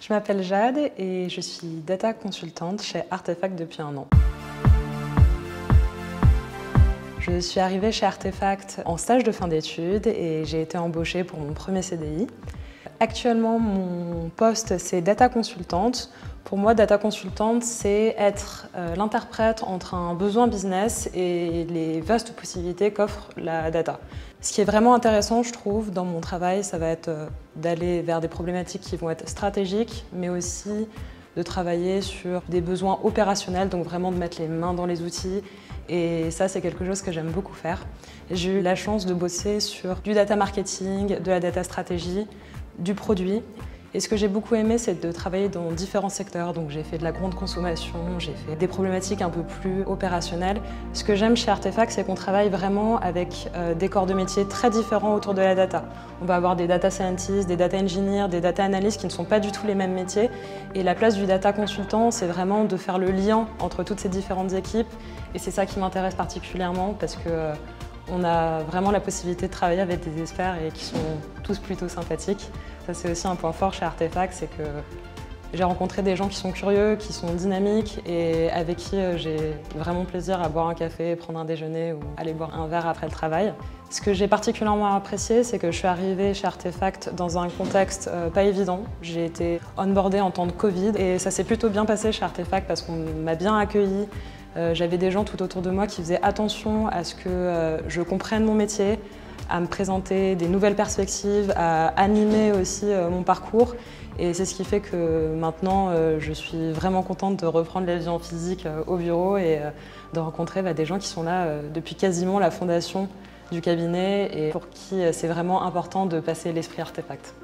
Je m'appelle Jade et je suis data consultante chez Artefact depuis 1 an. Je suis arrivée chez Artefact en stage de fin d'études et j'ai été embauchée pour mon premier CDI. Actuellement, mon poste, c'est data consultante. Pour moi, data consultante, c'est être l'interprète entre un besoin business et les vastes possibilités qu'offre la data. Ce qui est vraiment intéressant, je trouve, dans mon travail, ça va être d'aller vers des problématiques qui vont être stratégiques, mais aussi de travailler sur des besoins opérationnels, donc vraiment de mettre les mains dans les outils. Et ça, c'est quelque chose que j'aime beaucoup faire. J'ai eu la chance de bosser sur du data marketing, de la data stratégie, du produit. Et ce que j'ai beaucoup aimé, c'est de travailler dans différents secteurs. Donc j'ai fait de la grande consommation, j'ai fait des problématiques un peu plus opérationnelles. Ce que j'aime chez Artefact, c'est qu'on travaille vraiment avec des corps de métier très différents autour de la data. On va avoir des data scientists, des data engineers, des data analysts qui ne sont pas du tout les mêmes métiers. Et la place du data consultant, c'est vraiment de faire le lien entre toutes ces différentes équipes. Et c'est ça qui m'intéresse particulièrement parce que on a vraiment la possibilité de travailler avec des experts et qui sont tous plutôt sympathiques. Ça, c'est aussi un point fort chez Artefact, c'est que j'ai rencontré des gens qui sont curieux, qui sont dynamiques et avec qui j'ai vraiment plaisir à boire un café, prendre un déjeuner ou aller boire un verre après le travail. Ce que j'ai particulièrement apprécié, c'est que je suis arrivée chez Artefact dans un contexte pas évident. J'ai été onboardée en temps de Covid et ça s'est plutôt bien passé chez Artefact parce qu'on m'a bien accueillie. J'avais des gens tout autour de moi qui faisaient attention à ce que je comprenne mon métier, à me présenter des nouvelles perspectives, à animer aussi mon parcours. Et c'est ce qui fait que maintenant, je suis vraiment contente de reprendre la vie en physique au bureau et de rencontrer des gens qui sont là depuis quasiment la fondation du cabinet et pour qui c'est vraiment important de passer l'esprit Artefact.